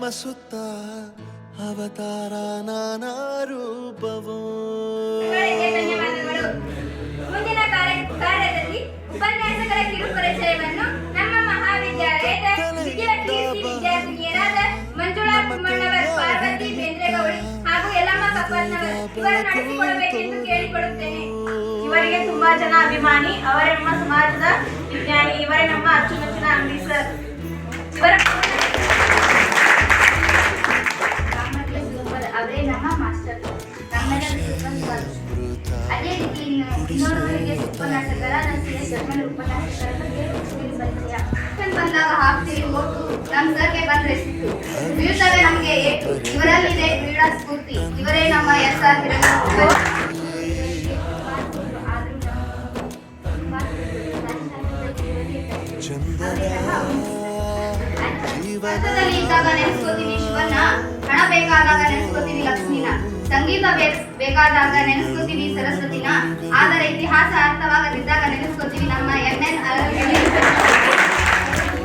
ನಮ್ಮ ಸುತ್ತ ಅವತಾರ ನಾನಾ ರೂಪವೋ. ಮುಂದಿನ ಕಾರ್ಯದಲ್ಲಿ ಉಪನ್ಯಾಸಕರ ಕಿರು ಪರಿಚಯವನ್ನು ನಮ್ಮ ಮಹಾವಿದ್ಯಾಲಯದ ವಿದ್ಯಾರ್ಥಿನಿಯರಾದ ಮಂಜುಳಾ ಕುಮ್ಮಣ್ಣವರ್, ಪಾರ್ವತಿ ಬೇಂದ್ರೆಗೌಳಿ ಹಾಗೂ ಯಲ್ಲಮ್ಮ ಕಪ್ಪಣ್ಣವರ್ ಇವರು ನಡೆಸಿಕೊಡಬೇಕೆಂದು ಕೇಳಿಕೊಳ್ಳುತ್ತೇನೆ. ಇವರಿಗೆ ತುಂಬಾ ಜನ ಅಭಿಮಾನಿ. ಅವರೇ ನಮ್ಮ ಸಮಾಜದ ವಿಜ್ಞಾನಿ. ಇವರೇ ನಮ್ಮ ಅಚ್ಚುಮೆಚ್ಚಿನ ಅಂಗಡಿ ಸರ್. ಅವರೇ ನಮ್ಮ ಮಾಸ್ಟರ್. ಅದೇ ರೀತಿ ಇನ್ನೋರ್ವರಿಗೆ ಉಪನ್ಯಾಸಕರಾದ ಉಪನ್ಯಾಸಕರ ಬಗ್ಗೆ ಪರಿಚಯ ಬಂದಾಗ ಹಾಕ್ತೀರಿ ಓಟು ನಮ್ಮ ಸರ್ಗೆ ಬಂದ್ರೆ ಸಿಕ್ತು. ಬೀಳ್ತವೆ ನಮಗೆ ಏಟು. ಇವರಲ್ಲಿದೆ ಕ್ರೀಡಾ ಸ್ಫೂರ್ತಿ. ಇವರೇ ನಮ್ಮ SR ಕಷ್ಟದಲ್ಲಿ ಇದ್ದಾಗ ನೆನೆಸ್ಕೋತೀವಿ ಶಿವನ್ನ, ಹಣ ಬೇಕಾದಾಗ ನೆನೆಸ್ಕೋತೀವಿ ಲಕ್ಷ್ಮಿನ, ಸಂಗೀತ ಬೇಕಾದಾಗ ನೆನೆಸ್ಕೋತೀವಿ ಸರಸ್ವತಿನ, ಆದರೆ ಇತಿಹಾಸ ಅರ್ಥವಾಗದಿದ್ದಾಗ ನೆನೆಸ್ಕೋತೀವಿ ನಮ್ಮ MN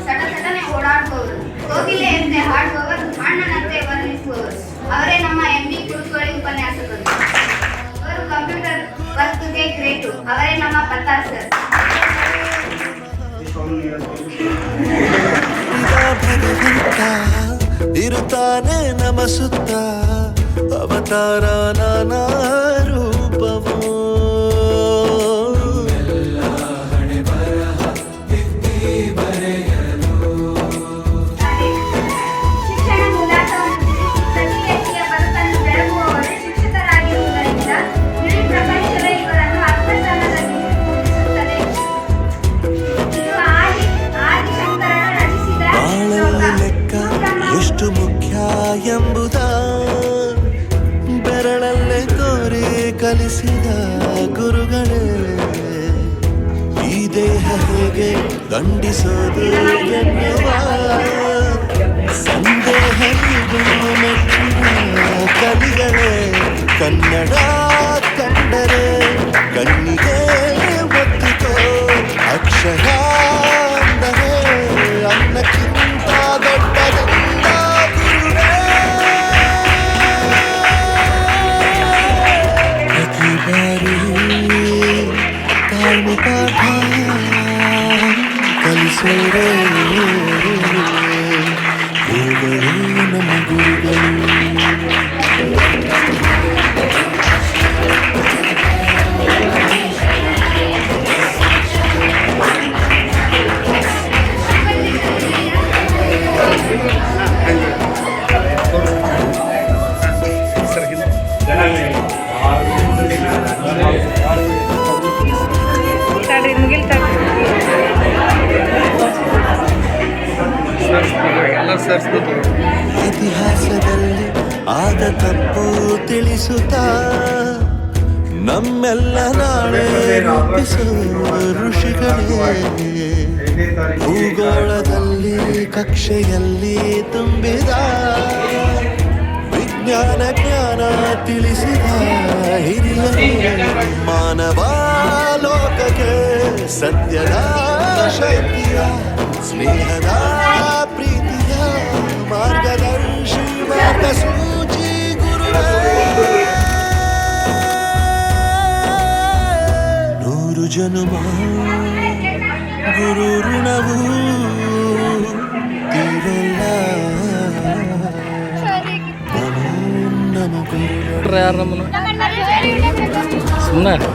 ಸಟನೆ ಓಡಾಡುವವರು, ಕೋಗಿಲೆಯಂತೆ ಹಾಡುವವರು, ಅಣ್ಣನಂತೆ ವರ್ಣಿಸುವವರು. ಅವರೇ ನಮ್ಮ MB ಕುರುಕೋಳಿ ಉಪನ್ಯಾಸಕರು. ಅವರು ಕಂಪ್ಯೂಟರ್ ವರ್ಕ್ಗೆ ಗ್ರೇಟು. ಅವರೇ ನಮ್ಮ ಪತ್ತಾರ್ ಸರ್. ಭಗವಂತ ಇರುತ್ತಾನೆ ನಮ್ಮ ಸುತ್ತ ಅವತಾರ ನಾನಾ ರೂಪವೋ. ಶಿಕ್ಷಣ ಉಲ್ಲಾಸವನ್ನು ಪ್ರತಿ ವ್ಯಕ್ತಿಯ ಬದುಕನ್ನು ಬೆಳಗುವವರು ಶಿಕ್ಷಕರಾಗಿರುವುದರಿಂದ ಇಡೀ ಪ್ರಪಂಚವೇ ಇವರನ್ನು ಅರ್ಥಸ್ಥಾನದಲ್ಲಿ ನಿಲ್ಲಿಸುತ್ತದೆ. ಇದು ಆದಿಶಂಕರನು ರಚಿಸಿದ ಬಾಳಲ್ಲಿ ಲೆಕ್ಕ ಎಷ್ಟು ಮುಖ್ಯ ಎಂಬುದ ಬೆರಳಲ್ಲೇ ತೋರಿ ಕಲಿಸಿದ ಗುರುಗಳೇ. ಈ ದೇಹ ಹೇಗೆ ದಂಡಿಸೋದು ಎನ್ನುವ ಸಂದೇಹ ಮೆಚ್ಚಿನ ಕಲಿಗಳೇ. ಕನ್ನಡ ಕಂಡರೆ ಕಣ್ಣಿಗೆ ಒತ್ತಿಕೋ ಅಕ್ಷರ ಅಂದರೆ ಅನ್ನಕ್ಕಿಂತ ದೊಡ್ಡದಲ್ಲ ಗುರುವೇ. ಪ್ರತಿ ಬಾರಿ ತಾಳ್ಮೆ ಪಾಠ ಕಲಿಸೋರೇ ಗುರುಗಳು ನಮ್ಮ ಗುರುಗಳು. ಇತಿಹಾಸದಲ್ಲಿ ಆದ ತಪ್ಪು ತಿಳಿಸುತ್ತಾ ನಮ್ಮೆಲ್ಲ ನಾಳೆ ರೂಪಿಸೋ ಋಷಿಗಳೇ. ಭೂಗೋಳದಲ್ಲಿ ಕಕ್ಷೆಯಲ್ಲಿ ತುಂಬಿದ ವಿಜ್ಞಾನ ಜ್ಞಾನ ತಿಳಿಸಿದ ಹಿರಿಯರು. ಮಾನವ ಲೋಕಕ್ಕೆ ಸತ್ಯದ ಶಕ್ತಿಯ ಸ್ನೇಹದ ಪ್ರೀತಿಯ ಮಾರ್ಗದರ್ಶಿ ಮಾರ್ಗಸೂಚಿ ಗುರುವೇ. 100 ಜನ್ಮ ಗುರು ಋಣವು ತೀರಲ್ಲ. ನಮೋ ನಮ ಗುರು ಯಾರು ನಮ್ಮನ್ನು ಸುಮ್ಮನೆ